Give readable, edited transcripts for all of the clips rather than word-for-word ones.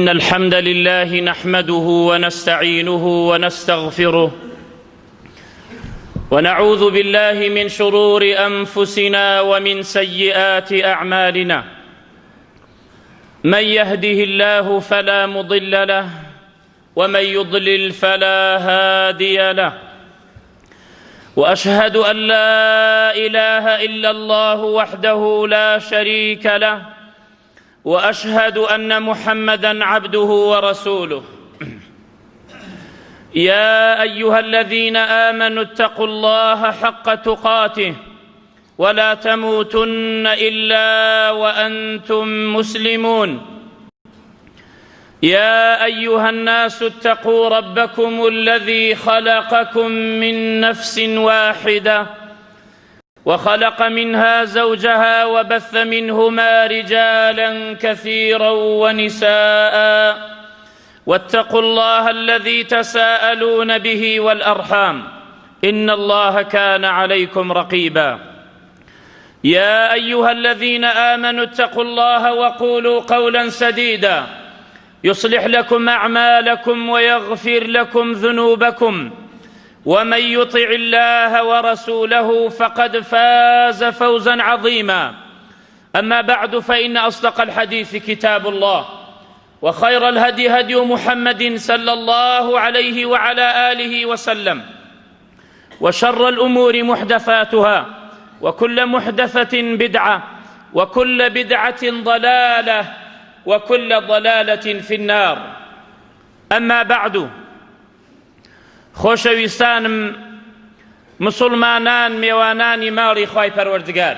إن الحمد لله نحمده ونستعينه ونستغفره ونعوذ بالله من شرور أنفسنا ومن سيئات أعمالنا من يهده الله فلا مضل له ومن يضلل فلا هادي له وأشهد أن لا إله إلا الله وحده لا شريك له وأشهد أن محمدًا عبده ورسوله يا أيها الذين آمنوا اتقوا الله حق تقاته ولا تموتن إلا وأنتم مسلمون يا أيها الناس اتقوا ربكم الذي خلقكم من نفس واحدة وخلق منها زوجها وبث منهما رجالا كثيرا ونساء واتقوا الله الذي تساءلون به والأرحام إن الله كان عليكم رقيبا يا أيها الذين آمنوا اتقوا الله وقولوا قولا سديدا يصلح لكم أعمالكم ويغفر لكم ذنوبكم ومن يطع الله ورسوله فقد فاز فوزا عظيما أما بعد فإن أصدق الحديث كتاب الله وخير الهدي هدي محمد صلى الله عليه وعلى آله وسلم وشر الأمور محدثاتها وكل محدثة بدعة وكل بدعة ضلالة وكل ضلالة في النار أما بعد خۆشەویستانم مسلمانان میێوانانی ماڵی خوای پەروەردگار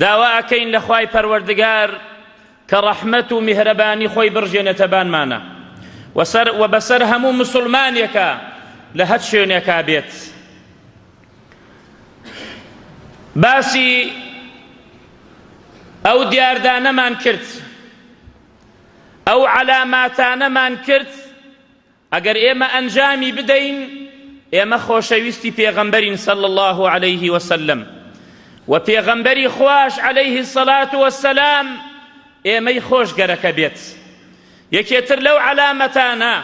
داوا ئەکەین لە خوای پەروەردگار کە ڕەحمەت و میهرەبانی خۆی بڕژێنێتە بانمانە و بەسەر هەموو مسلمانێکە لە هەر شوێنێکا بێت. باسی ئەو دیاردانەمان کرد، ئەو عەلاماتانەمان کرد ئەگەر ئێمە ئەنجامی بدەین ئێمە خۆشەویستی پێغەمبەرین صلی الله عليه وسلم و پێغەمبەری خوش عليه الصلاة والسلام ئێمەی خۆشگەرەکە بێت. یەکێتر لەو عەلامەتانە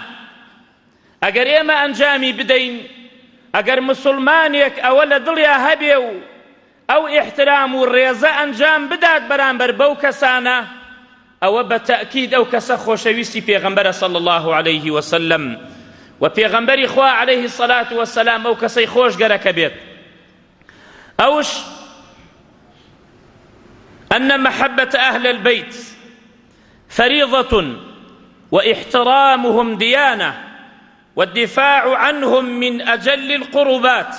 ئەگەر ئێمە ئەنجامی بدەین، ئەگەر مسلمانێک ئەوە لە دڵیا هەبێ و ئەو ئیحترام و ڕێزە ئەنجام بدات بەرامبەر بەو کەسانە، ئەوە بە تەئکید ئەو کەسە خۆشەویستی پێغەمبەرە صلی الله عليه وسلم و پێغەمبەری خوا عليه الصلاة والسلام ئەو کەسەی خۆشگەرەکە بێت. ئەوش أن محبة أهل البيت فريضة واحترامهم ديانة والدفاع عنهم من أجل القربات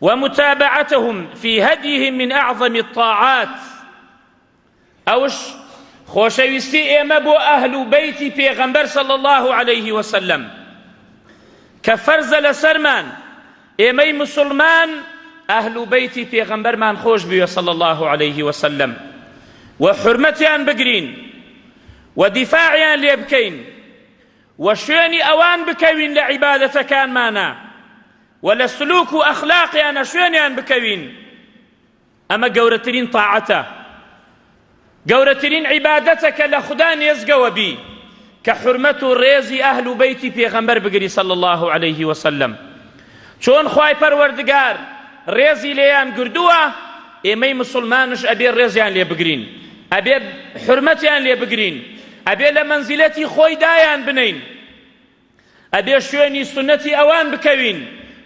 ومتابعتهم في هديهم من أعظم الطاعات. أوش خۆشەویستی ئێمە بۆ ئەهل و بەیتی پێغەمبەر صلی الله عليه وسلم کە فەرزە لەسەرمان ئێمەی مسلمان ئەهل و بەیتی پێغەمبەرمان خۆش بووە صلی الله عليه وسلم و حورمەتیان بگرین و دیفاعیان لێ بکەین و شوێنی ئەوان بکەوین لە عیبادەتەکانمانە و لە سلوک و ئەخلاقیانە شوێنیان بکەوین. ئەمە گەورەترین تاعەتە، گەورەترین عیبادەتەکە لە خوددا نێزگەوە بی کە حورمەت و ڕێزی ئەهل و بەیتی پێغەمبەر بگری صلی الله عليه وسلم. چۆن خوای پەروەردگار ڕێزی لێیان گردووە، ئێمەی مسلمانش ئەبێ ڕێزیان لێ بگرین، ئەبێ حورمەتیان لێ بگرین، ئەبێ لە مەنزیلەتی خۆی دایان بنین، ئەبێ شوێنی سونەتی ئەوان بکەوین،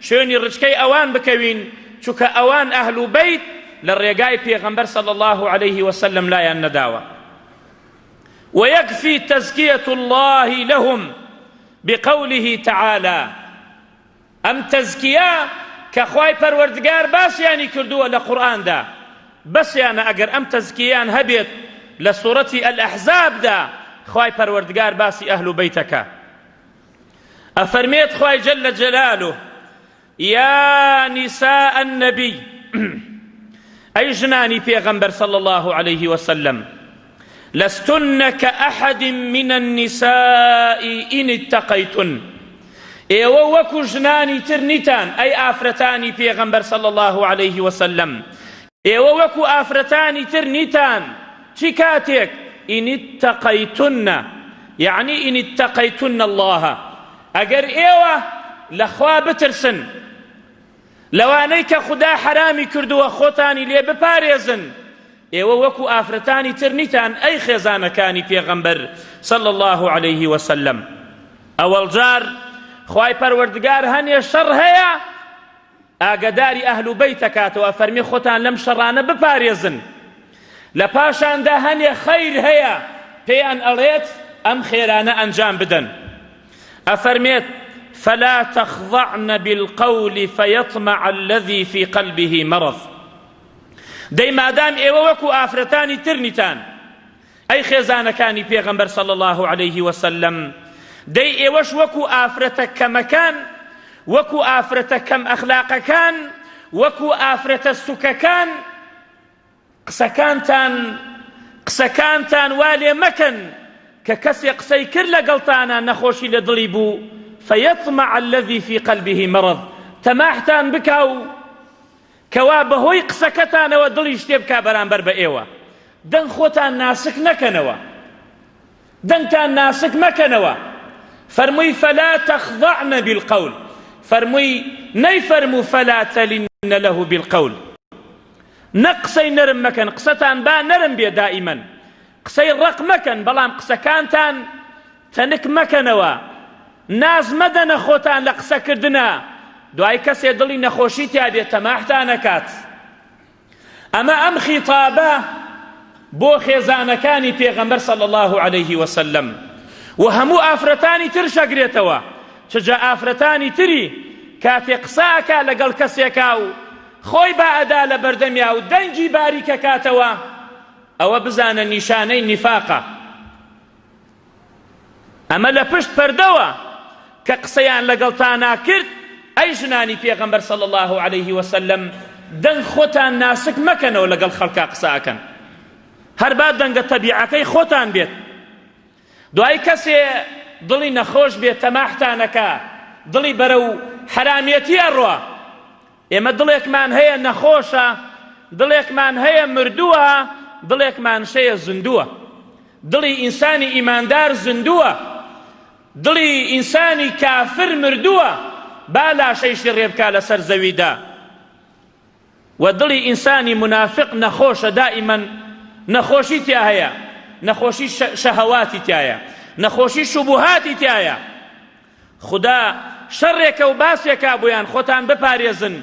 شوێنی ڕچکەی ئەوان بکەوین، چونکە ئەوان ئەهل و بەیت لە ڕێگای پێغەمبەر صلی الله عليه وسلم لایان نەداوە. ويكفي تزكية الله لهم بقوله تعالى. ئەم تەزکیە کە خوای پەروەردگار باسیانی کردووە لە قورئاندا، بەسیانە ئەگەر ئەم تەزکیەیان هەبێت لە سوورەتی ئەلئەحزابدا خوای پەروەردگار باسی ئەهل و بەیتەکە. ئەفەرمێت خوای جەلە جەلالوه: یا نساء النبی، أي جناني پیغمبر صلى الله عليه وسلم، لستن كأحد من النساء إن اتقيتن. ئێوە وەکو ژنانی تر نیتان، ئەی ئافرەتانی پێغەمبەر صلی الله عليه وسلم، ئێوە وەکو ئافرەتانی تر نیتان چی کاتێک إن اتقيتن يعني إن اتقيتن الله أجر إيوة لخوا بترسن لوانەی کە خوددا حرامی کردووە خۆتانی لێ بپارێزن ئێوە وەکو ئافرەتانی تر نیتان ئەی خێزانەکانی پێغەمبەر صلى الله عليه وسلم ئەوەڵ جار خوای پەروەردگار هەنێ شەڕ هەیە ئاگداری ئەهل بەیت دەکاتەوە فەرمی خۆتان لەم شەڕانە بپارێزن لە پاشاندا هەنێ خەیر هەیە پێیان ئەڵێت ئەم خێرانە ئەنجام بدەن ئەفەرمێت فلا تخضعن بالقول فيطمع الذي في قلبه مرض دەی مادام ئێوە وەکو ئافرەتانی ترنیتان ئەی خێزانەکانی پێغەمبەر صلى الله عليه وسلم دەی ئێوەش وەکو ئافرەتە کەمەکان وەکو ئافرەتە کەم ئەخلاقەکان وەکو ئافرەتە سوکەکان قسەکانتان وا لێ مەکەن کە کەسێ قسەی کرد لەگەڵتانە نەخۆشی لە دڵی بوو فيطمع الذي في قلبه مرض تەماحتان بکاو کەوا بەهۆی قسەکەتانەوە دڵی شتێ بکا بەرامبەر بە ئێوە دەنگ خۆتان ناسک نەکەنەوە دەنگتان ناسک مەکەنەوە فەرمووی فلا تخضعن بالقول فەرمووی نەیفەرموو فلا تلن له بالقول نە قسەی نەرم مەکەن قسەتان با نەرم بێ دائیمەن قسەی ڕق مەکەن بەڵام قسەکانتان تەنک مەکەنەوە ناز مەدەنە خۆتان لە قسەکردنە دوای کەسێ دڵی نەخۆشی تیا بێت تەماحتان نەکات ئەمە ئەم خیتابە بۆ خێزانەکانی پێغەمبەر صلى الله عليه وسلم و هەموو ئافرەتانی تر شەگرێتەوە چجا ئافرەتانی تری کاتێ قساکە لەگەڵ کەسێکا و خۆی با ئەدا لە بەردەمیا و دەنگی باریکە کاتەوە ئەوە بزانە نیشانەی نیفاقە ئەمە لە پشت پەردەوە کە قسەیان لەگەڵتانا کرد ئەی ژنانی پێغەمبەر صلى الله عليه وسلم دەنگ خۆتان ناسک مەکەنەوە لەگەڵ خەڵکا قساکەن هەر با دەنگە تەبیعەکەی خۆتان بێت دوای کەسێ دڵی نەخۆش بێت تەماحتانەکە دڵی بەرەو حرامێتی ئەڕوا ئێمە دڵێکمان هەیە نەخۆشە دڵێکمان هەیە مردووە دڵێکمان شەیە زندووە دڵی ئینسانی ئیماندار زندووە دڵی ئینسانی کافر مردووە با لاشەیشی ڕێبکا لەسەر زەویدا و دڵی ئینسانی منافق نەخۆشە دائیمەن نەخۆشی تیا هەیە نەخۆشی شەهەواتی تایە نەخۆشی شوبوهاتی تایە خدا شەڕێکە و باسێکا بۆیان خۆتان بپارێزن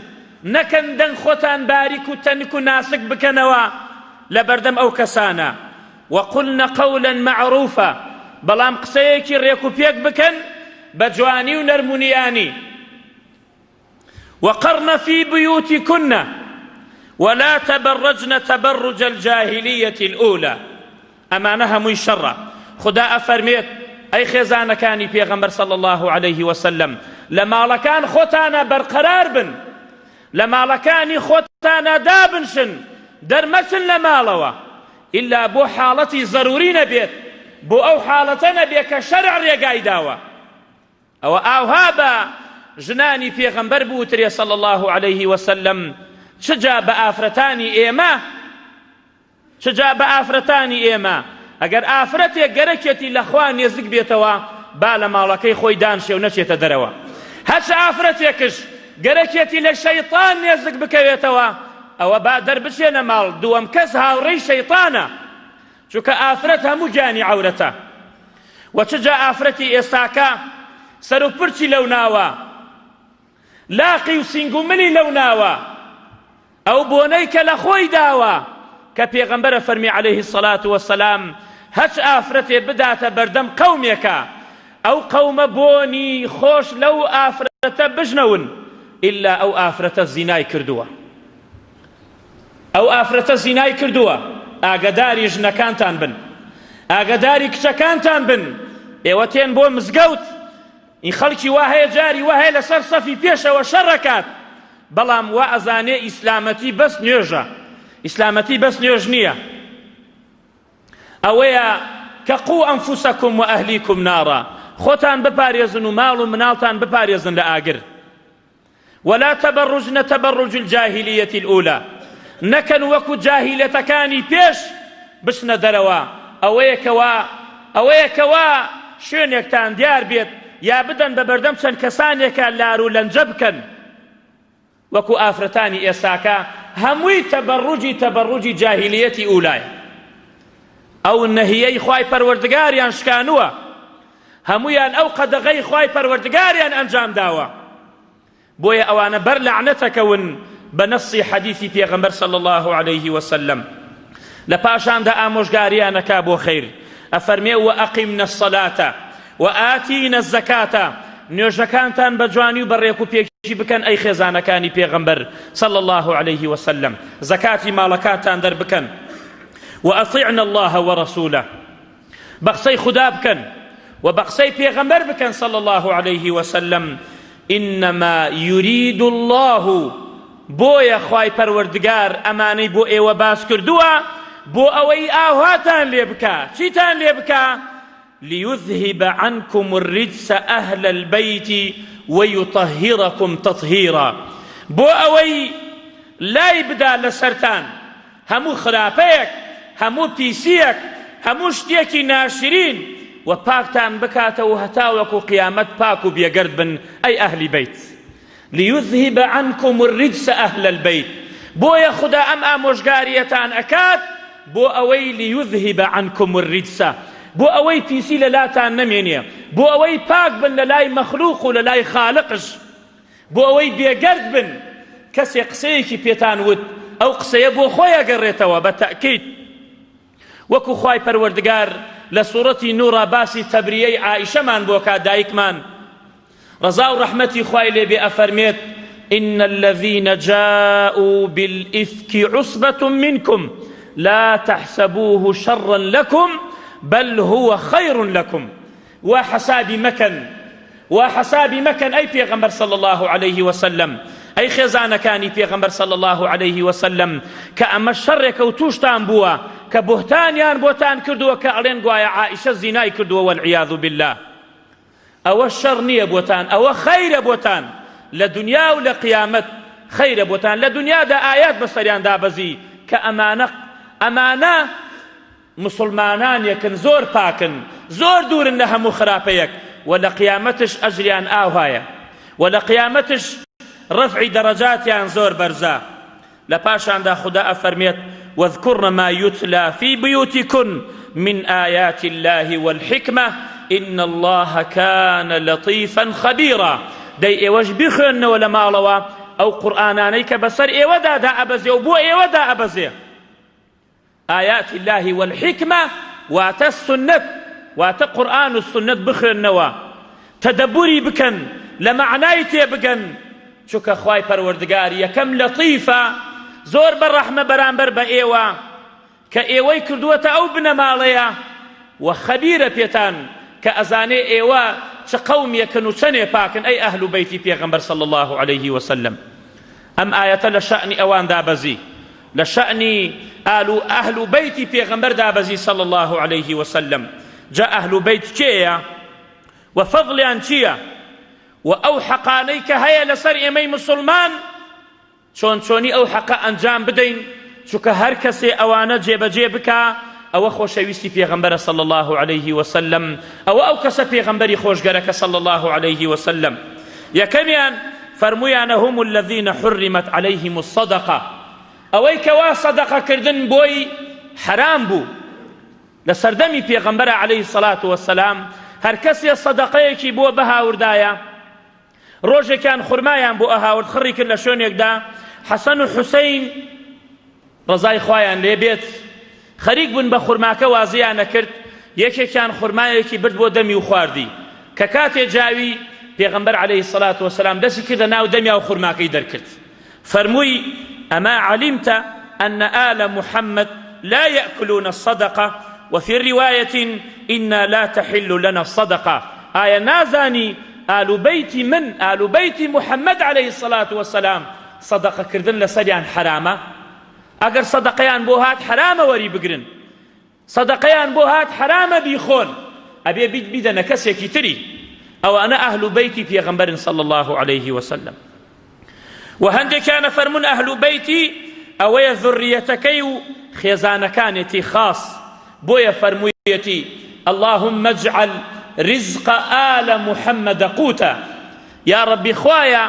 نەکەن دەنگ خۆتان باریک و تەنک و ناسک بکەنەوە لە بەردەم ئەو کەسانە وقلن قولا معروفا بەڵام قسەیەکی ڕێک و پێک بکەن بە جوانی و نەرمونیانی وقرن في بيوتكن ولا تبرجن تبرج الجاهلية الأولى أمانها من شر خدا أفرميت أي خزانة كاني بيغمبر صلى الله عليه وسلم لما لكان خوتانا برقرار بن لما لكان خوتانا دابنشن درمسن لما لوا إلا بو حالتي ضروري نبيت بو أو حالتنا بيك شرع ريقاي داوا أو هابا جناني بيغمبر بوتري صلى الله عليه وسلم شجا بآفرتاني إيما ئەگەر ئافرەتێک گەرەکێتی لە خوا نێزک بێتەوە با لە ماڵەکەی خۆی دانشێ و نەچێتە دەرەوە هەچ ئافرەتێکش گەرەکێتی لە شەیطان نێزک بکەوێتەوە ئەوە با دەربچێنە ماڵ دووەم کەس هاوڕێی شەیطانە چونکە ئافرەت هەموو گیانی عەورەتە و چجا ئافرەتی ئێستاکە سەر و پرچی لەو ناوە لاقی و سینگومنی لەو ناوە ئەو بۆنەی کە لە خۆی داوە کە پێغەمبەرە فەرمی عەلەیهی السەڵاتو وەسەلام هەچ ئافرەتێ بداتە بەردەم قەومێکە ئەو قەومە بۆنی خۆش لەو ئافرەتە بژنەون ئیلا ئەو ئافرەتە زینای کردووە ئەو ئافرەتە زینای کردووە ئاگداری ژنەکانتان بن ئاگداری کچەکانتان بن ئێوە تێن بۆ مزگەوت این خەڵکی وا هەیە جاری وا هەیە لەسەر سەفی پێشەوە شەڕەکات بەڵام وا ئەزانێ ئیسلامەتی بەس نوێژە ئیسلامەتی بەس نوێژ نییە ئەوەیە کە قوو ئەنفوسەکم و ئەهلیکم نارا خۆتان بپارێزن و ماڵ و مناڵتان بپارێزن لە ئاگر ولا تبرجن تبرج الجاهلية الأولى نەکەن وەکو جاهیلەتەکانی پێش بچنە دەرەوە ئەوەیە کەوا شوێنێکتان دیار بێت یا بدەن بە بەردەم چەند کەسانێکە لار و لەنجە بکەن وەکو ئافرەتانی ئێساکە هەمووی تەبەڕوجی جاهیلیەتی ئولایە. ئەو نەهیەی خوای پەروەردگاریان شکانووە، هەمویان ئەو قەدەغەی خوای پەروەردگاریان ئەنجام داوە. بۆیە ئەوانە بەر لەعنەتەکەون بە نەسی حەدیثی پێغەمبەر صلی الله عليه وسلم. لە پاشاندا ئامۆژگاریانەکا بۆ خەیر، ئەفەرمێ وەئەقیمنە الصەلاتە وئاتینە الزەکاتە، نوێژەکانتان بە جوانی و بەڕێک و پێکیشی بکەن ئەی خێزانەکانی پێغەمبەر صلی الله عليه وسلم، زەکاتی ماڵەکانتان دەربکەن. وأطيعنا الله ورسوله، بقصي خدا بكن وبقصي پیغمبر بكن صلى الله عليه وسلم. إنما يريد الله بويا خواي پروردگار أماني بو ايوه باس كردوا بو اوي آوهاتان ليبكا چيتان ليبكا ليذهب عنكم الرجس أهل البيت ويطهركم تطهيرا. بو اوي لا يبدا لسرتان همو خرابيك همو پیسیەک هەموو شتێکی ناشرین و پاکتان بکاتەوە هەتاوەکو قیامەت پاک و بێگەرد بن ئەی ئەهلی بەیت. ليذهب عنكم الرجس أهل البيت، بۆیە خدا ئەم ئامۆژگاریەتان ئەکات بۆ ئەوەی ليذهب عنكم الرجس، بۆ ئەوەی پیسی لەلاتان نەمێنێ، بۆ ئەوەی پاک بن لە لای مەخلوق و لە لای خالقش، بۆ ئەوەی بێگەرد بن. کەسێک قسەیەکی پێتان وت ئەو قسەیە بۆ خۆی ئەگەڕێتەوە بە تەئکید. وەکو خوای پەروەردگار لە سوورەتی نوورە باسی تەبریەی عائیشەمان بۆ کات دایکمان ڕەزا و ڕەحمەتی خوای لێبێ ئەفەرمێت إن الذين جاءوا بالإفك عصبة منكم لا تحسبوه شرا لكم بل هو خير لكم. وحسابي مكن أي پیغمبر صلى الله عليه وسلم، أي خێزانەکانی پێغەمبەر صلى الله عليه وسلم کە ئەمە شەڕێکە و تووشتان بووە کە بوهتانیان بۆتان کردووە کە ئەڵێن گوایە عائیشە زینای کردووە والعیاذ بالله. ئەوە شەڕ نییە بۆتان، ئەوە خەیرە بۆتان لە دنیا و لە قیامەت، خەیرە بۆتان. لە دنیادا ئايات بەسەریان دابەزی کە ئەمانە مسلمانانێکن زۆر پاکن، زۆر دوورن لە هەموو خراپەیەک، و لە قیامەتش ئەجریان ئاوهایە، و لە قیامەتش رفع درجاتیان زۆر بەرزە. لە پاشاندا خدا ئەفەرمێت واذكرن ما يتلى في بيوتكن من آيات الله والحكمة إن الله كان لطيفا خبيرا. دەی ئێوەش بخوێننەوە لە ماڵەوە ئەو قورئانانەی کە بەسەر ئێوەدا دائەبەزێ و بۆ ئێوەدا ئەبەزێ. آيات الله والحكمة واتە السنة، واتە قورئان و سنت بخوێننەوە، تەدەبوری بکەن، لە معنای تێبگەن، چونکە خوای پەروەردگار یەکەم لەطیفە، زۆر بەڕەحمە بەرامبەر بە ئێوە کە ئێوەی کردووەتە ئەو بنەماڵەیە، و خەبیرە پێتان کە ئەزانێ ئێوە چ قەومێکن و چەندێ پاکن ئەی ئەهل و بەیتی پێغەمبەر صلی الله عليه وسلم. ئەم ئایەتە لە شەئنی ئەوان دابەزی، لە شەئنی ئەهل و بەیتی پێغەمبەر دابەزی صلی الله عليه وسلم. جا ئەهل و بەیت کێیە و فەضلیان چییە و ئەو حەقانەی کە هەیە لەسەر ئێمەی مسلمان چۆنی ئەو حەقە ئەنجام بدەین، چونکە هەر کەسێ ئەوانە جێبەجێ بکا ئەوە خۆشەویستی پێغەمبەرە صلی الله عليه وسلم، ئەوە ئەو کەسە پێغەمبەری خۆشگەرەکە صلی الله عليه وسلم. یەکەمیان فەرموویانە هم الذين حرمت عليهم الصدقة، ئەوەی کەوا سەدەقەکردن بۆی حرام بوو لە سەردەمی پێغەمبەرە عليه الصلاة والسلام. هەر کەسێ سەدەقەیەکی بۆ بەهاوردایە، ڕۆژێکیان خورمایان بۆ ئەهاورد خڕی کرد لە شوێنێکدا، حەسەن و حوسەین ڕەزای خوایان لێبێت خەریک بوون بە خورماکە، وازیانە کرد، یەکێکیان خورمایەکی برد بۆ دەمی و خواردی، کە کاتێ جاوی پێغەمبەر عليه الصلاة والسلام دەستی کردە ناو دەمیا و خورماکەی دەرکرد. فەرمووی ئەما علمت أن آل محمد لا يأكلون الصدقة وفي رواية إنا لا تحل لنا الصدقة. آية نازاني آل بيت محمد عليه الصلاة والسلام صدقة كردن لسريان حرامة، أجر صدقيان بوهات حرامة وري بقرن، صدقيان بوهات حرامة بيخون، أبي بيدنا كسيكي تري، أو أنا أهل بيتي في غنبر صلى الله عليه وسلم. وهندي كان فرمون أهل بيتي أو ذريتكي خيزان كانتي خاص بۆیە فەرموویەتی اللهم اجعل رزق آل محمد قوتا یا ربی خوایە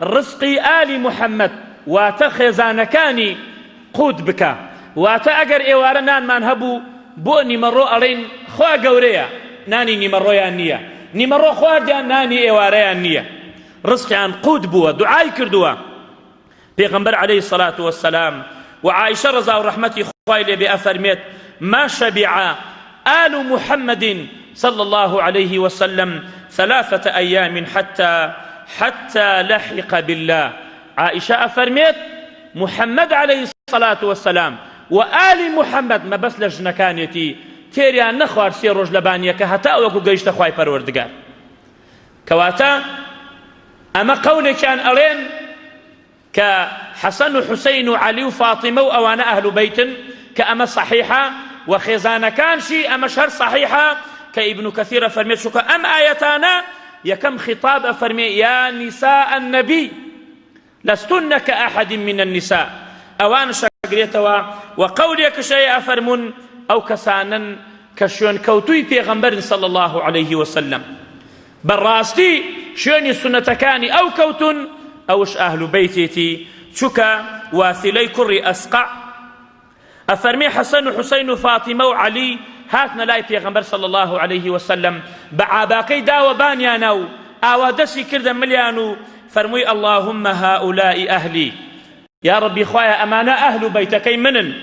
ڕزقی ئالی محەممەد واتە خێزانەکانی قوت بکە واتە ئەگەر ئێوارە نانمان هەبوو بۆ نیمەڕۆ ئەڵێن خوا گەورەیە نانی نیمەڕۆیان نییە نیمەڕۆ خواردیان نانی ئێوارەیان نییە ڕزقیان قوت بووە دوعای کردووە پێغەمبەر عەلەیهی سەڵات وەسەلام وعائشە ڕەزا و ڕەحمەتی خوای لێ بێ ئەفەرمێت ما شبع آل محمد صلى الله عليه وسلم 3 أيام حتى لحق بالله عائشة أفرميت محمد عليه الصلاة والسلام وآل محمد ما بس لجنكانيتي تيريان نخوار سي روج لبانيك هتا وكو قيشت خواي پروردگار كواتا أما قولي كان أرين كحسن وحسين وعلي وفاطمة وأوانا أهل بيت كأما صحيحة وخزانة كان شي أما شهر صحيحة كابن كثير فرميت شكا أم آياتانا يكم خطاب فرمي يا نساء النبي لستن كأحد من النساء أوان شاقريتوا وقوليك شيء أفرمون أو كسانا كشون كوتوي بيغمبر صلى الله عليه وسلم بالراستي شوني سنتكاني أو كوتن أوش أهل بيتي شكا واثلي كري أسقع أفرمي حسن وحسين وفاطمة وعلي هاتنا لاي پیغمبر صلى الله عليه وسلم بعاباكي داو بانيانو آوادسي كردن مليانو فرمي اللهم هؤلاء أهلي يا ربي خوايا أمانة أهل بيتكي منن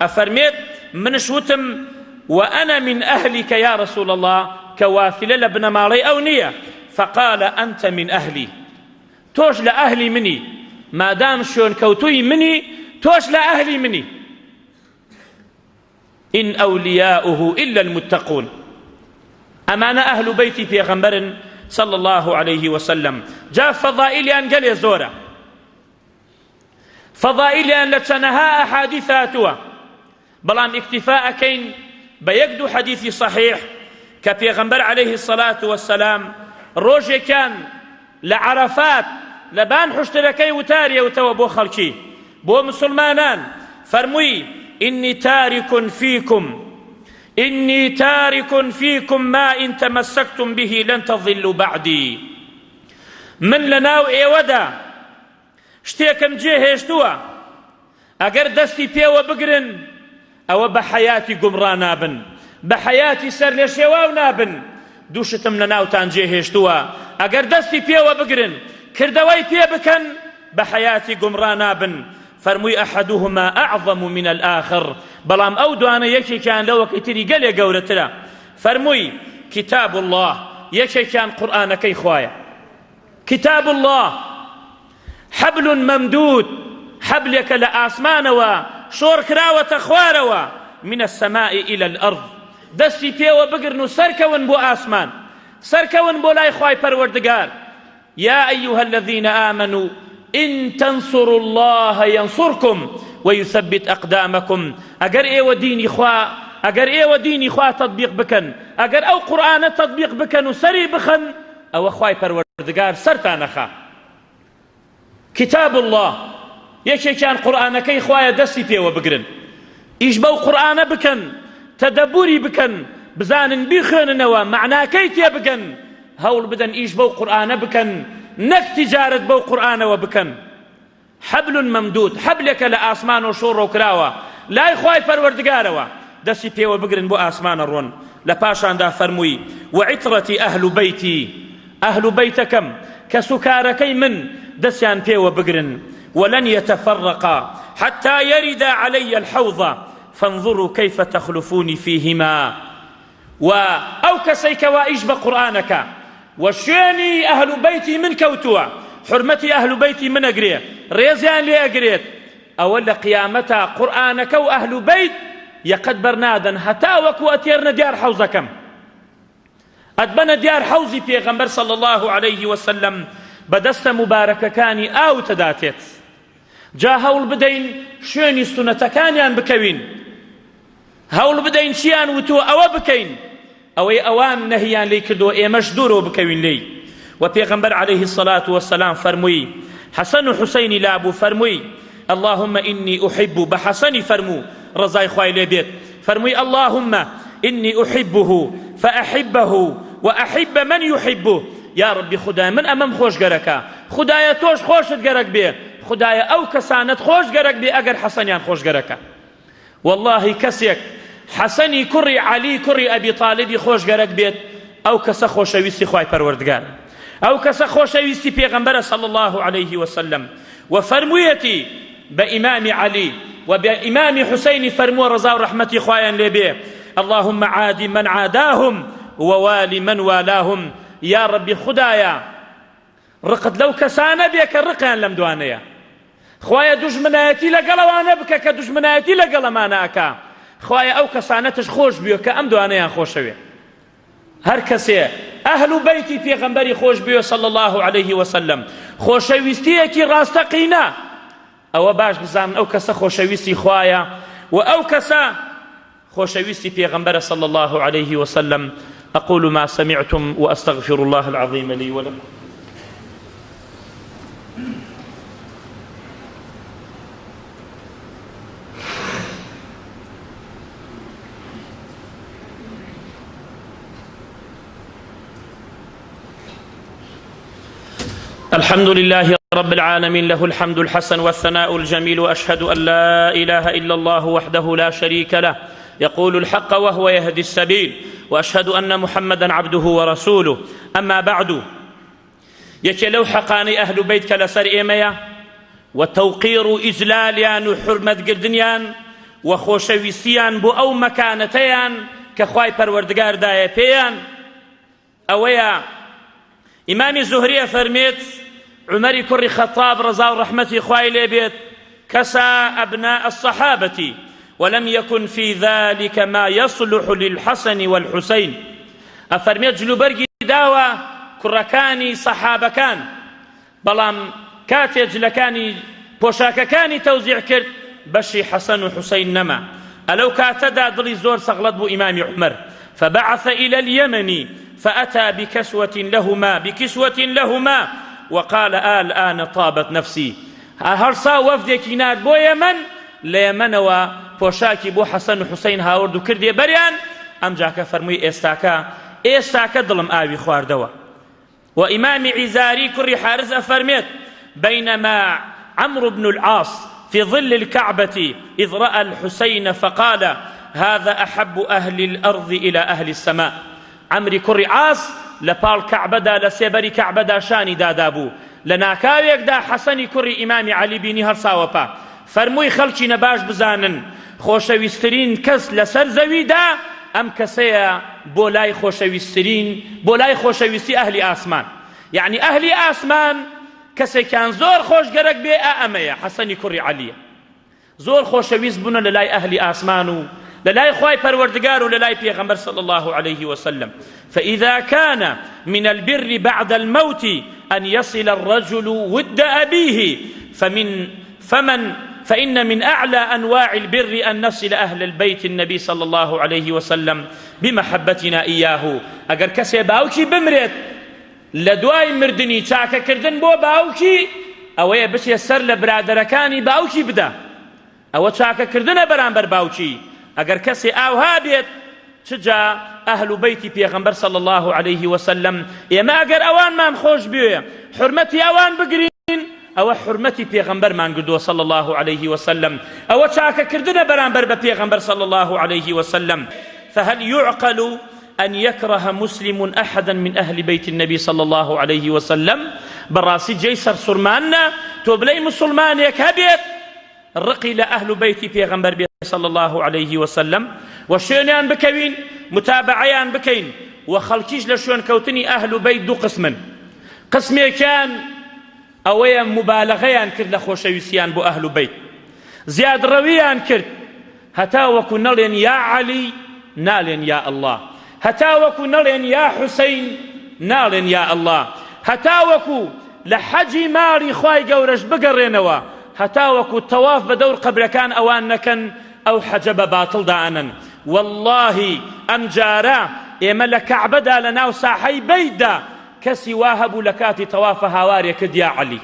أفرميت من شوتم وأنا من أهلك يا رسول الله كواثلة لبن مالي أو نية فقال أنت من أهلي توش لأهلي مني ما دام شون كوتوي مني توش لأهلي مني إن أولياؤه إلا المتقون أمان أهل بيتي في غنبر صلى الله عليه وسلم جاء فضائل أن قال يزورا فضائل أن لتنها أحاديثاتها بلان اكتفاء كين بيقدو حديث صحيح كفي غنبر عليه الصلاة والسلام روجي كان لعرفات لبان حشتركي وتاري وتوبو خلقي بو مسلمانان فرموي إني تارك فيكم ما إن تمسكتم به لن تضلوا بعدي من لناو إيودا شتيكم جيهشتوا أقر دستي بيو بقرن أو بحياتي قمرانا بن بحياتي سر لشيواو نابن دوشتم لناو تان جيهشتوا أقر دستي بيو بقرن كردوي بيبكن بحياتي قمرانا بن فرموي أحدهما أعظم من الآخر بلام أو دوانا يكي كان لو كتري قال يا قولتنا فرموي كتاب الله يكي كان قرآن كي خوايا كتاب الله حبل ممدود حبلك لآسمان وشور كراوة خواروا من السماء إلى الأرض دستي بيو بقرنو سركون بو آسمان سركون بو لاي خواي پروردگار يا أيها الذين آمنوا إن تنصروا الله ينصركم ويثبت أقدامكم أجر إيه وديني خوا تطبيق بكن أجر أو قرآن تطبيق بكن وسري بخن أو خواي پروردگار سرتانخا كتاب الله يكي كان قرآن كي خوايا دسي فيه وبقرن إيجبو قرآن بكن تدبري بكن بزانن بيخن نوا معناه كيتيا بكن هول بدن إيجبو قرآن بكن نك تجارة بو قرآن وبكن حبل ممدود حبلك لآسمان وشور وكراوة لا يخواي پروردگاروا دسي بيه وبقرن بو آسمان الرون لپاشان دا فرموي وعطرتي أهل بيتكم كسكاركي من دسيان بيه وبقرن ولن يتفرقا حتى يرد علي الحوض فانظروا كيف تخلفوني فيهما أو كسيك وإجب قرآنك وشيني أهل بيتي من كوتوا حرمتي أهل بيتي من أقريه ريزيان لي أقريت أولا قيامتا قرآنك وأهل بيت يقد برنادا هتا وكو أتيرنا ديار حوزكم أدبنا ديار حوزي في غنبر صلى الله عليه وسلم بدست مبارك كاني أو تداتت جا هول بدين شيني السنة كانيان بكوين هول بدين شيان وتو أو بكين أو أوان نهيان لي كردو مجدور بكوين لي وبيغمبر عليه الصلاة والسلام فرموي حسن حسين لابو فرموي اللهم إني أحب بحسن فرمو رضاي خواي لبيت فرمي اللهم إني أحبه فأحبه وأحب من يحبه. يا ربي خدای من ئەمەم خۆش گەرەکە، خدایە تۆش خۆشت گەرەک بێ، خدایە ئەو کەسانت خۆش گەرەک بێ ئەگەر حەسەنیان خۆش گەرەکە. والله کەسێک حەسەنی کوڕی عەلی کوڕی ئەبی تاڵیبی خۆش گەرەک بێت، ئەو کەسە خۆشەویستی خوای پەروەردگار، ئەو کەسە خۆشەویستی پێغەمبەرە صلی الله عليه وسلم. وفەرموویەتی بە ئیمامی عەلی و بە ئیمامی حوسەینی فەرمووە ڕەزا و ڕەحمەتی خوایان لێ بێ اللهم عادی من عاداهم ووالی من والاهم. یا ربی خدایە ڕقت لەو کەسانە بێ کە ڕقیان لەم دوانەیە، خوایە دوژمنایەتی لەگەڵەوانە بکە کە دوژمنایەتی لەگەڵەمانە ئەکا، خوایە ئەو کەسانەتش خۆش بیوە کە ئەم دوانەیان خۆشەوێ. هەر کەسێ ئەهل و بەیتی پێغەمبەری خۆش بیوە صلی الله عليه وسلم، خۆشەویستیەکی ڕاستەقینە، ئەوە باش بزانن ئەو کەسە خۆشەویستی خوایە و ئەو کەسە خۆشەویستی پێغەمبەرە صلی الله عليه وسلم. أقول ما سمعتم وأستغفر الله العظيم لي ولكم. الحمد لله رب العالمين، له الحمد الحسن والثناء الجميل، وأشهد أن لا إله إلا الله وحده لا شريك له يقول الحق وهو يهدي السبيل، وأشهد أن محمدا عبده ورسوله. أما بعد، يكي لو حقاني أهل بيت كالسر إيميا وتوقير إجلاليان وحرمة قردنيان وخوشويسيان بو أو مكانتيان كخواي پروردگار دايا بيان. أويا إمام الزهرية فرميت عمر كر خطاب رضا ورحمة خواي لبيت كسى أبناء الصحابة ولم يكن في ذلك ما يصلح للحسن والحسين. أفرميت جلوبرقي داوى كركاني صحابة كان بلام كاتي جلكاني بوشاكا كاني توزيع كرت بشي حسن وحسين نما. ألو كاتدا ضلي زور سغلط بو إمام عمر، فبعث إلى اليمن فأتى بكسوة لهما وقال الآن طابت نفسي. هرسا وفدك ناد بو يمن ليمنوا پۆشاکی بۆ حەسەن و حوسەین هاورد و کردێ بەریان. ئەم جاکە فەرمووی ئێستاکە دڵم ئاوی خواردەوە. و ئیمامی عیزاری کوڕی حارز ئەفەرمێت بينما عمرو بن العاص في ظل الكعبة إذ رأى الحسين فقال هذا أحب أهل الأرض إلى أهل السماء. عمري كوڕی عاص لەپاڵ کەعبەدا لە سێبەری کەعبەدا شانی دادابوو، لە ناکاوێکدا حەسەنی کوڕی ئیمامی عەلی بینی هەرساوە پا، فەرمووی خەڵکی نەباش بزانن خۆشەویستترین کەس لەسەر زەویدا ئەم کەسەیە بۆ لای خۆشەویستترین، بۆ لای خۆشەویستی ئەهلی ئاسمان. یعنی ئەهلی ئاسمان کەسێکیان زۆر خۆشگەرەک بێ ئەمەیە حەسەنی کوڕی عەلیە، زۆر خۆشەویست بوونە لە لای ئەهلی ئاسمان و لە لای خوای پەروەردگار و لە لای پێغەمبەر صلی الله عليه وسلم. فإذا كان من البر بعد الموت أن يصل الرجل ود أبيه فإن من أعلى أنواع البر أن نصل أهل البيت النبي صلى الله عليه وسلم بمحبتنا إياه. أجر كسي باوكي بمرت لدواي مردني چاكا كردن بو باوكي أويا بس يسر لبرادركاني باوكي بدا أو چاكا كردن برانبر باوكي. أجر كسي آوها بيت چجا أهل بيتي پیغمبر صلى الله عليه وسلم إما أجر أوان ما مخوش بيه حرمتي أوان بقرين أو حرمتي پیغمبر من قدوة صلى الله عليه وسلم أو چاكا كردنا برانبر بپیغمبر صلى الله عليه وسلم. فهل يعقل أن يكره مسلم أحدا من أهل بيت النبي صلى الله عليه وسلم؟ براسي جيسر سرماننا توبلي مسلمان يكهبيت الرقي لأهل بيتي پیغمبر بي صلى الله عليه وسلم وشونيان بكوين متابعيان بكين وخلقيش لشون كوتني أهل بيت دو قسمي كان أويا مبالغيان كرد لخوشويسيان بو أهل بيت، زياد رويان كرد هتاوكو نلين يا علي نالين يا الله، هتاوكو نلين يا حسين نالين يا الله، هتاوكو لحجي ماري خواي قورش بقرينوا، هتاوكو التواف بدور قبركان أوان نكن أو حجب باطل دانا. والله أم جارا إما كعبدا لنا وساحي بيدا كسي واهب لكاتي تواف هاواري كد يا علي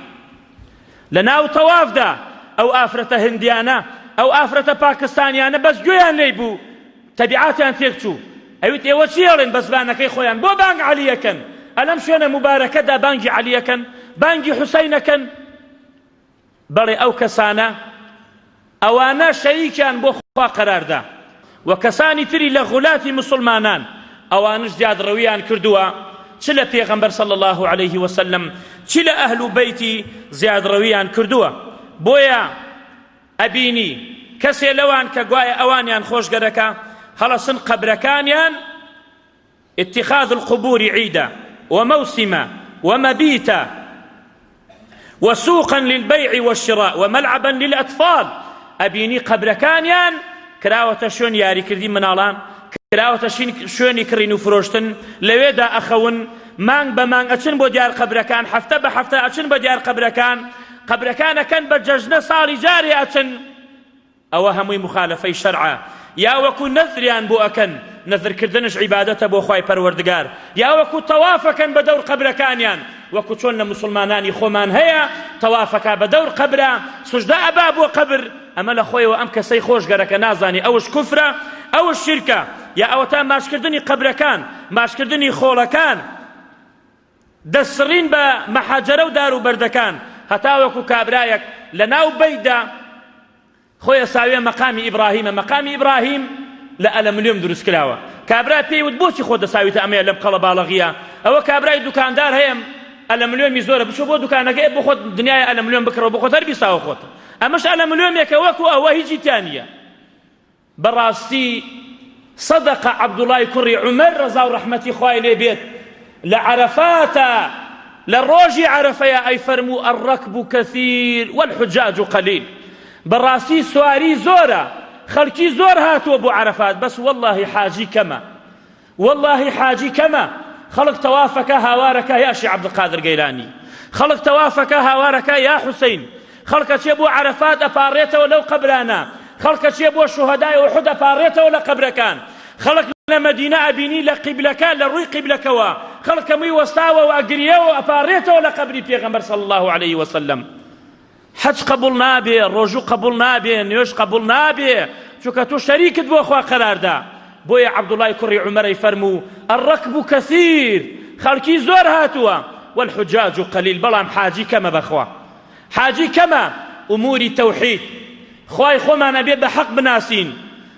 لناو تواف دا أو آفرة هنديانا أو آفرة باكستانيانا بس جويان ليبو تەبیعاتیان تێک چوو ئەویت ئێوە چێڵێن بە زبانەکەی خۆیان بۆ بانگ عەلیەکەن ئەلەم شوێنە مبارەکەدا بانگی عەلیەکەن بانگی حوسەینەکەن بەڵێ ئەو کەسانە ئەوانە شەریکیان بۆ خوا قەراردا و کەسانی تری لە غولاتی مسلمانان ئەوانش زیادڕەویان کردووە چ لە پێغەمبەر صلی الله عليه وسلم چ لە ئەهل و بەیتی زیادڕەویان کردووە بۆیە ئەبینی کەسێ لەوان کە گوایە ئەوانیان خۆشگەرەکە هەڵەسن قەبرەکانیان اتخاذ القبور عيدا وموسما ومبيتا وسوقا للبيع والشراء وملعبا للأطفال أبيني قبركانيان كراوة شون ياري كردي منالان كراوة شوني كرينو فروشتن لويدا أخون مانگ بمانگ أچن بو ديار قبركان حفتة بحفتة أچن بو ديار قبركان كان بججنة صالي جاري أچن أو هموي مخالفي شرعا يا وكو نذريان بو أكن نذر كردنش عبادته بو خواي پروردگار يا وكو توافكا بدور قبركانيان وكو چون مسلماناني خومان هيا توافكا بدور قبره سجداء باب وقبر اما لخوي وام كسي خوش غرك نازاني اوش كفره اوش شركه يا اوتا ماش كردني قبركان ماش كردني خولكان دسرين بمحاجره ودارو بردكان هتا وكو كابرايك لناو بيدا خويا ساويه مقام ابراهيم لا ألم اليوم دروس كلاوة كابرا بيود بوشي خود ساويت أمي لم قلب بالغية أو كابرا دكان دار هيم ألم اليوم يزور بشوفوا دكانك إيه بخود دنيا ألم اليوم بكرة وبخود هربي ساو خود أمش ألم اليوم يكوكو أو هيجي تانية براسي صدق عبد الله كري عمر رضا ورحمتي خواي لي بيت لعرفات للروجي عرفيا أي فرموا الركب كثير والحجاج قليل براسي سواري زورة خلقي زور هاتوا ابو عرفات بس والله حاجي كما خلق توافك هوارك يا شي عبد القادر قيلاني خلق توافك هوارك يا حسين خلق شي ابو عرفات افاريته ولو قبرانا خلق شي ابو الشهداء احد افاريته ولا قبركان خلق لمدينه ابيني لقبلكان لروي قبلكوا خلق مي وستاوى واقريا وافاريته ولا قبري بيغمبر صلى الله عليه وسلم حج قبول نابي رجوع قبول نابي نيوش قبول نابي چونکە تۆ شەریکت بۆ خوا قەرار دا بۆیە عەبدوڵای کوڕی عومەرەی فەرموو الرەکب کەثیر خەڵکی زۆر هاتووە والحجاج قەلیل بەڵام حاجی کەمە بەخوا حاجی کەمە ئوموری تەوحید خوای خۆمان ئەبێت بە حەق بناسین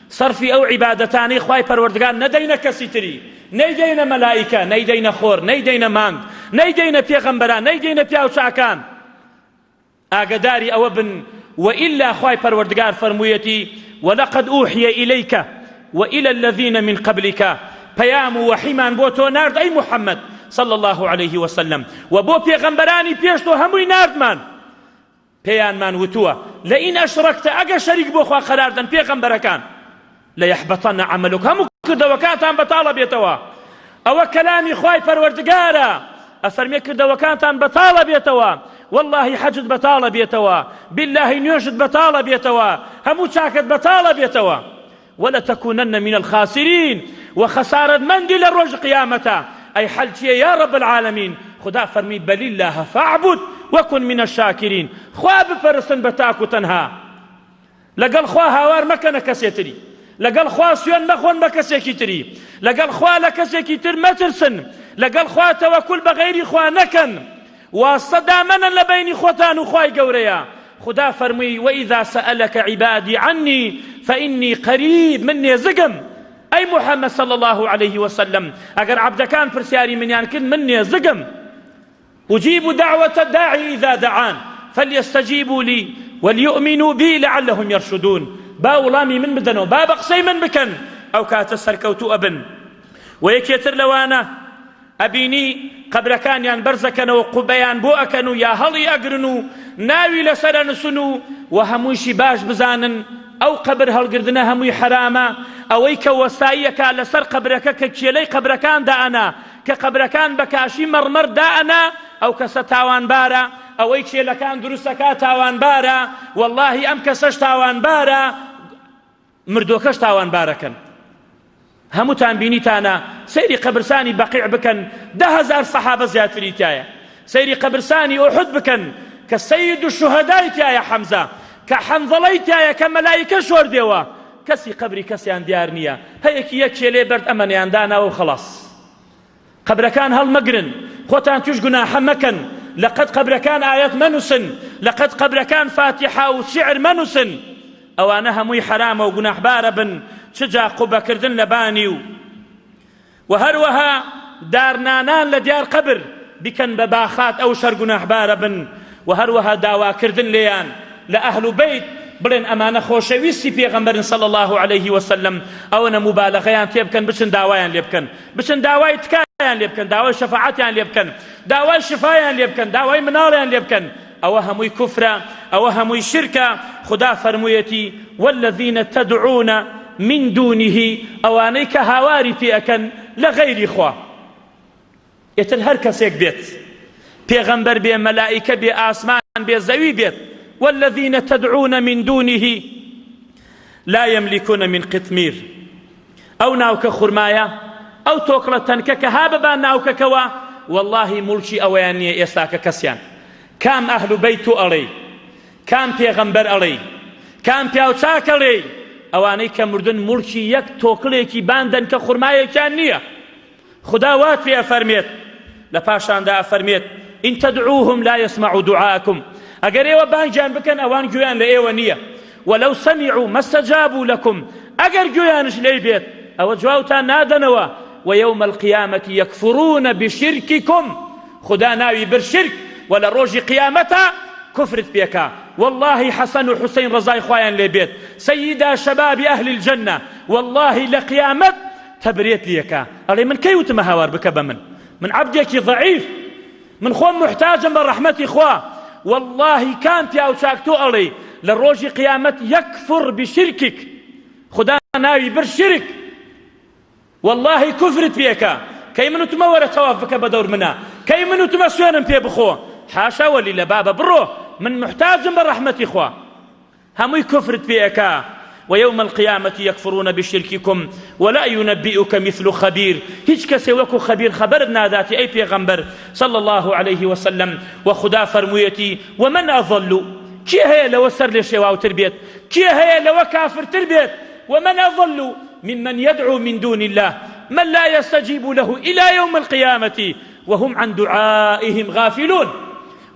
سەرفی ئەو عیبادەتانەی خوای پەروەردگار نەدەینە کەسی تری نەیدەینە مەلائیکە نەیدەینە خۆر نەیدەینە مانگ نەیدەینە پێغەمبەران نەیدەینە پیاو چاکان ئاگداری ئەوە بن وإلا خوای پەروەردگار فەرموویەتی ولقد أوحي إليك وإلى الذين من قبلك بيام وحيمان بوتو نارد أي محمد صلى الله عليه وسلم وبو بيغمبراني بيشتو هموي نارد من بيان من وتوا لئن أشركت أجا شريك بوخوا قراردن بيغمبركان ليحبطن عملك همو كردوكاتان بطالة بيتوا أو كلامي خواي پروردگارا أفرمي كردوكاتان بطالة بيتوا والله حجد بطالة بيتوا بالله نيوشد بطالة بيتوا همو شاكت بطالة بيتوا ولا تكونن من الخاسرين وخسارة من دي للرجل قيامته أي حلتي يا رب العالمين خدا فرمي بل الله فاعبد وكن من الشاكرين خواب فرسن بتاكو تنها لقل خوا هاوار مكان كسيتري لقل خوا سيون مخون مكسيكي تري لقل خوا لكسيكي تر مترسن لقل خوا توكل بغير خوا نكن وصدامنا لبين خوتان وخواي قوريا خدا فرمي وإذا سألك عبادي عني فإني قريب مني زقم أي محمد صلى الله عليه وسلم أقر عبد كان فرسياري من يانكن مني زقم أجيب دعوة الداعي إذا دعان فليستجيبوا لي وليؤمنوا بي لعلهم يرشدون باولامي من بدنو باب قصي من بكن أو كاتسر كوتو أبن ويكيتر لوانا أبيني قبل كان يان برزكنو قبيان بو أكنو يا هلي أقرنو ناوي لسر نسنو وهموشي باش بزانن أو قبر هالقردنا هموي حراما أويك وسايك لسر قبرك ككيلي قبركان دانا كقبركان بكاشي مرمر دانا أو كستاوان بارا أويك لكان دروسكا تاوان بارا والله أم كسش تاوان بارا مردوكش تاوان باركن هموتان بینیتانە سەیری قەبرسانی بەقیع بکەن 10,000 سەحابە زیاتری تایە سەیری قەبرسانی ئوحود بکەن کە سەید الشوهەدای تایە حەمزە کە حەنظەڵەی تایە کە مەلایکە شۆردێەوە کەسی قەبری کەسیان دیار نییە، هەیەکی یەک کێلێ بەرد ئەمەنیان داناوە و خەڵاس. قەبرەکان هەڵمەگرن، خۆتان توش گوناحە مەکەن، لەقەت قەبرەکان ئایەت مەنووسن، لەقەت قەبرەکان فاتیحە و شیعر مەنووسن. ئەوانە هەمووی حرامە و گوناحبارە بن، چجا قوبەکردن لە بانی و هەروەها دارنانان لە دیار قەبر بکەن بە باخات، ئەو شەر گوناحبارە بن. و هەروەها داواکردن لێیان لە ئەهل بەیت بڵێن ئەمانە خۆشەویستی پێغەمبەرن صلی الله عليه وسلم، ئەوەنە مبالغەیان تێ بکەن، بچن داوایان لێ بکەن، بچن داوای تکایان لێ بکەن، داوای شەفاعەتیان لێ بکەن، داوای شفایان لێ بکەن، داوای مناڵیان لێ بکەن. ئەوە هەمووی کوفرە، ئەوە هەمووی شرکە. خدا فەرموویەتی والذین تدعون من دونه، ئەوانەی کە هاواری پێ ئەکەن لە غەیری خوا. ئێتر هەر کەسێک بێت، پێغەمبەر بێ، مەلائیکە بێ، ئاسمان بێ، زەوی بێت، والذين تدعون من دونه لا يملكون من قطمير، أو ناوك خرمايا أو توكرة تنكك هاببا ناوك كوا، والله ملشي أواني يستاك كسيان. كام أهل بيت ألي، كام پیغمبر ألي، كام پیاوچاك ألي، أواني كمردن ملشي يك توكليكي باندن كخرمايا كانية. خداوات في أفرميت لپاشان دا أفرميت إن تدعوهم لا يسمعوا دعاءكم، ئەگەر ئێوە بانگیان بکەن ئەوان گوێیان لە ئێوە نییە. وەلەو سەمیعوا مەستەجابوا لەکم، ئەگەر گوێیانش لێی بێت ئەوە جواوتان نادەنەوە. وەیەومە القیامەتی یەکفڕونە بشرکیکم، خدا ناوی بر شرک و لە ڕۆژی قیامەتە کوفرت پێکا. والله حەسەن و حوسەین ڕەزای خوایان لێ بێت، سەیدا شەبابی ئەهلی الجەنە، والله لە قیامەت تەبرێت لێکا. ئەڵێ من کەی وتمە هاوار بکە بە من عەبدێکی ضەعیف، من خۆم محتاجم بە ڕەحمەتی خوا. والله كان پیاوچاک تۆ ئەڵێ لە ڕۆژی قیامەت یەکفڕ بشرکک، خدا ناوی بر شرک، والله کوفرت پێکە. کەی من وتمە وەرە تەواف بکە بە دەور منە، کەی من وتمە سوێنم پێ بخۆ، حاشا وەلی لە بابە بڕۆ، من محتاجم بە ڕەحمەتی خوا. هەمووی کوفرت پێکە. ويوم القيامة يكفرون بشرككم ولا ينبئك مثل خبير، هیچ کەسێ وەکو خەبیر خەبەرت ناداتی ئەی پێغەمبەر صلى الله عليه وسلم. وخدا فەرموویەتی ومن أضل، کێ هەیە لەوە سەر لێ شێواوتر بێت، کێ هەیە لەوە کافرتر بێت. ومن أضل ممن يدعو من دون الله من لا يستجيب له إلى يوم القيامة وهم عن دعائهم غافلون.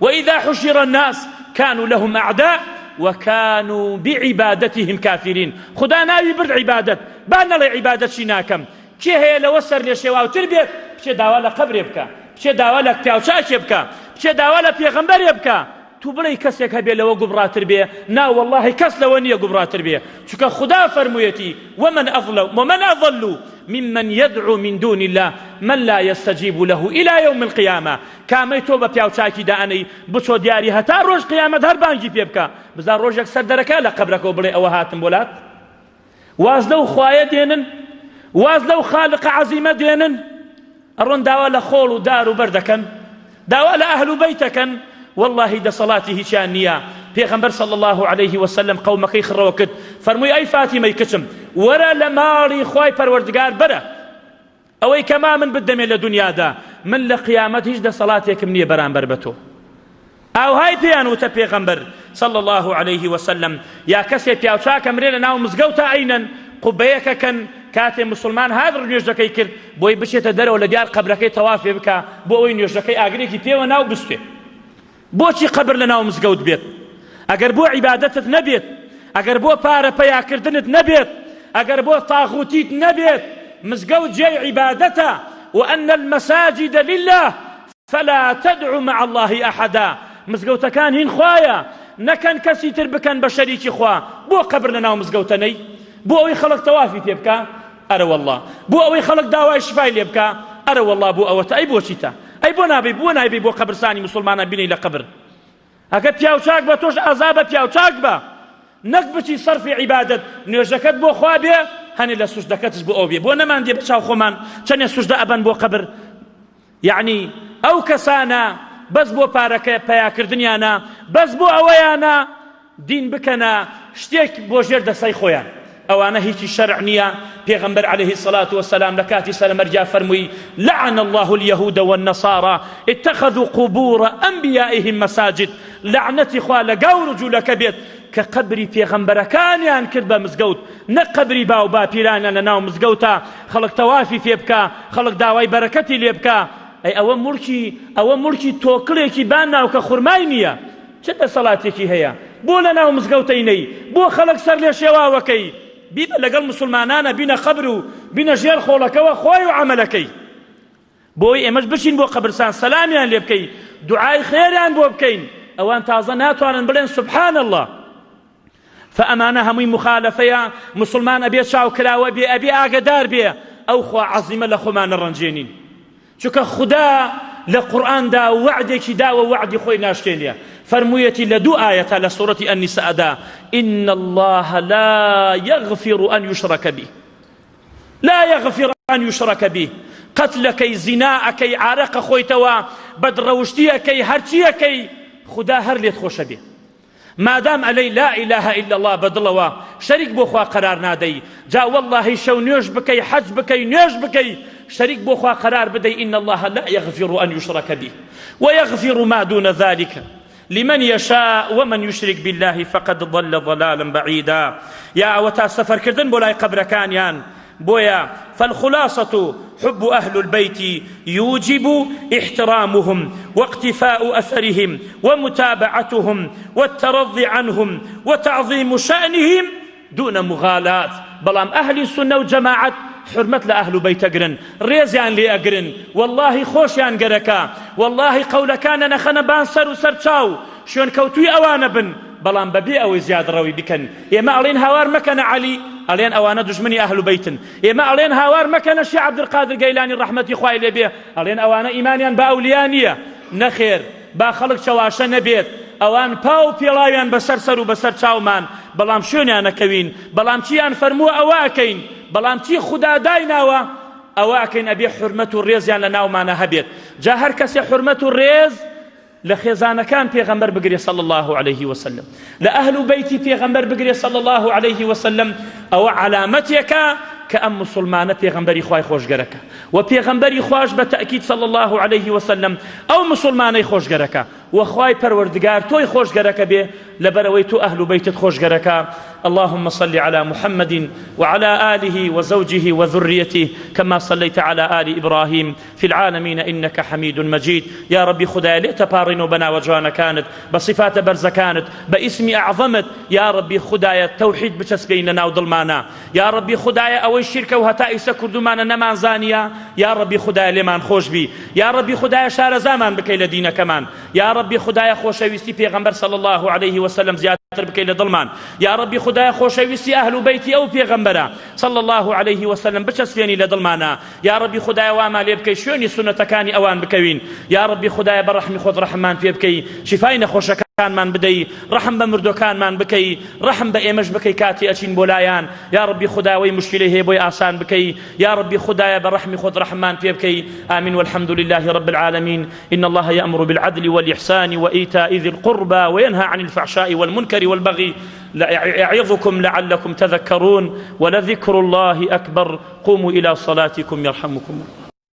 وإذا حشر الناس كانوا لهم أعداء وكانوا بعبادتهم كافرين. خدا ناوي برد عبادت، بانا لي عبادت شناكم، كي هي لوسر لشيواو تربيت، بشي داوالا قبر يبكى، بشي داوالا كتاوشاش يبكى، بشي داوالا بيغمبر يبكى. تو بڵێ کەسێک هەبێ لەوە گوبڕاتر بێ، نا والله کەس لەوە نییە گوبڕاتر بێ، چونکە خدا فەرموویەتی ومن أضل ممن يدعو من دون الله من لا يستجيب له إلى يوم القيامة. کامەی تۆ بە پیاوچاکی دائەنەی بچۆ دیاری هەتا ڕۆژ قیامەت هەر بانگی پێ بکە، بزار ڕۆژێک سەر دەرەکە لە قەبرەکە بڵێ ئەوە هاتم بۆلات. واز لەو خوایە دێنن، واز لەو خالق عەزیمە دێنن، ئەڕۆن داوا لە خۆڵ و دار و بەر دەکەن، داوا لە ئەهل و بەیت دەکەن. والله دەسەڵاتی هیچیان نییە. پێغەمبەر صلى الله عليه وسلم قەومەکەی خڕەوە کرد، فەرمووی ئەی فاتیمەی کچم وەرە لە ماڵی خوای پەروەردگار بەرە، ئەوەی کەما من بدەمێ لە دنیادا، من لە قیامەت هیچ دەسەڵاتێکم نییە بەرامبەر بە تۆ. ئاوهای پێیان وتە پێغەمبەر صلى الله عليه وسلم یا کەسێ پیاوچاکە مرێ لە ناو مزگەوتە ئەینەن قوبەیەکەکەن، کاتێ مسلمان هادر نوێژەکەی کرد بۆی بچێتە دەرەوە لە دیار قەبرەکەی تەوافێ بکە، بۆ ئەوەی نوێژەکەی ئاگرێکی پێوە ناو بستێ. بۆچی قەبر لە ناو مزگەوت بێت؟ ئەگەر بۆ عیبادەتت نەبێت، ئەگەر بۆ پارە پەیاکردنت نەبێت، ئەگەر بۆ تاغوتیت نەبێت، مزگەوت جێی عیبادەتە. وأن المساجد لله فلا تدعو مع الله أحدا. مزگەوتەکان هین خوایە، نەکەن کەسی تر بکەن بە شەریکی خوا. بۆ قەبر لە ناو مزگەوتە نەی؟ بۆ ئەوەی خەڵک تەوافی پێ بکە؟ ئەرە والله. بۆ ئەوەی خەڵک داوای شفای لێ بکە؟ ئەرە والله. بۆ ئەوەتە. ئەی بۆچیتە؟ ئەی بۆ نابێ، بۆ نایبێ بۆ قەبرستانی مسلمانە بینی لە قەبر؟ ئەگە پیاوچاک بە تۆش ئازابە پیاوچاک بە، نەک بچی سەرفی عیبادەت، نوێژەکەت بۆ خوا بێ، هەنێ لە سوژدەکەتش بۆ ئەو بێ. بۆ نەماندێ بچاو خۆمان چەندێ سوژدە ئەبەن بۆ قەبر. یعنی ئەو کەسانە بەس بۆ پارەکە پەیاکردنیانە، بەس بۆ ئەوەیانە دین بکەنە شتێک بۆ ژێر دەسەی خۆیان. ئەوانە هیچی شەرع نییە. پێغەمبەر عليه الصلاة والسلام لە کاتی سەرمەرجا فەرمووی لعن الله اليهود والنصارى اتخذوا قبور أنبيائهم مساجد. لعنەتی خوا لە گاور و جوولەکە بێت کە قەبری پێغەمبەرەکانیان کرد بە مزگەوت، نەک قەبری باو باپیرانیان لە ناو مزگەوتە خەڵک تەوافی پێ بکە، خەڵک داوای بەرەکەتی لێ بکە. ئەی ئەوە مڵکی تۆکڵێکی بان ناو کە خوڕمای نییە، چه دەسەڵاتێکی هەیە؟ بۆ لە ناو مزگەوتەی نەی، بۆ خەڵک سەر لێ شێواوەکەی بیبە لەگەڵ مسلمانانە بینە قەبر و بینە ژێر خۆڵەکەوە خۆی و عەمەلەکەی. بۆی ئێمەش بچین بۆ قەبرستان سەلامیان لێ بکەین، دوعای خێریان بۆ بکەین، ئەوان تازە ناتوانن بڵێن سوبحان الله. فەئەمانە هەمووی مخالەفەیە، مسلمان ئەبێ چاوکراوە بێ، ئەبێ ئاگدار بێ، ئەو خوا عەزیمە لە خۆمان نەڕەنجێنین. چونکە خوددا لە قورئاندا وعدێکی داوە، وعدی خۆی ناشتێنیە. فرموویەتی لە دوو ئاەتە لە سوورەتی ئەنیساءدا: إن الله لا يغفر أن يشرك به، لا يغفر أن يشرك به. قتلەکەی، زیناەکەی، عارەقە خۆیتەوە، بەدڕەوشتیەکەی، هەرچیەکەی، خوددا هەر لێت خۆشە بێ. مادام ئەلەی لا إله إلا الله بەدڵەوە شەریک بۆ خوا قەرار نادەی، جا واللهی شەو نوێژ بکەی، حەج بکەی، نوێژ بکەی، شەریک بۆ خوا قەرار بدەی. إن الله لا يغفر أن يشرك به ويغفر ما دون ذلك لمن يشاء ومن يشرك بالله فقد ضل ضلالا بعيدا. يا أوتا سفر كردن بولاي قبركانيان بويا. فالخلاصة حب أهل البيت يوجب احترامهم واقتفاء أثرهم ومتابعتهم والترضي عنهم وتعظيم شأنهم دون مغالاة. بلام أهل السنة وجماعة حرمت لأهل بيت أقرن، ريزيان لي أقرن، والله خوشيان قركا، والله قولكان نخنا بان سر وسر تشاو شون كوتوي أوانا بن، بلام ببي أو زياد روي بكن. إما ألين هوار مكان علي، ألين أوانا دجمني أهل بيتن. إما ألين هوار مكان الشيخ عبد القادر جيلاني رحمة إخوائي لبيه، ألين أوانا إيمانيان بأوليانية نخير با خلق شواشە نەبێت، ئەوان پاو پێڵاویان بەسەر سەر و بەسەر چاومان، بەڵام شوێنیان نەکەوین، بەڵام چیان فەرمووە ئەوە ئەکەین، بەڵام چی خوددا دایناوە ئەوە ئەکەین، ئەبێ حورمەت و ڕێزیان لە ناومانە هەبێت. جا هەر کەسێ حورمەت و ڕێز لە خێزانەکان پێغەمبەر بگرێ صلی الله عليه وسلم، لە ئەهل و بەیتی پێغەمبەر بگرێ صلی الله عليه وسلم، ئەوە علامەتێکە کە ئەم مسلمانە پێغەمبەری خوای خۆشگەرەکە، و پێغەمبەری خوش بە تەئکید صلی الله عليه وسلم ئەو مسلمانەی خۆشگەرەکە، و خوای پەروەردگار تۆی خۆشگەرەکە بێ لەبەرەوەی تۆ ئەهل و بەیتت خۆشگەرەکە. اللهم صل على محمد وعلى آله وزوجه وذريته كما صليت على آل إبراهيم في العالمين إنك حميد مجيد. يا ربي خدايا لئت بارين وبنا وجوانا كانت بصفات برز كانت باسم أعظمت. يا ربي خدايا التوحيد بتسبيننا وظلمانا. يا ربي خدايا أو الشركة وهتائس كردمانا نمان زانيا. يا ربي خدايا لمان خوش بي. يا ربي خدايا شار زمان بكي لدينا كمان. يا ربي خدايا خوشويستي پیغمبر صلى الله عليه وسلم زيادة بكي لظلمان. يا ربي خدايا خوشويستي أهل بيتي أو پیغمبرا صلى الله عليه وسلم بچسفيني لظلمانا. يا ربي خدايا واما ليبكي شوني سنة كاني أوان بكوين. يا ربي خدايا برحمي خذ رحمان في بكي شفاين خوشك كان من بدي رحم بمردو كان من بكي رحم بأمش بكي كاتي أشين بولايان. يا ربي خدايا وي مشكلة هي بوي آسان بكي. يا ربي خدايا برحمي خذ رحمان في بكي. آمين والحمد لله رب العالمين. إن الله يأمر بالعدل والإحسان وإيتاء ذي القربى وينهى عن الفحشاء والمنكر والبغي يعظكم لعلكم تذكرون ولذكر الله أكبر. قوموا إلى صلاتكم يرحمكم الله.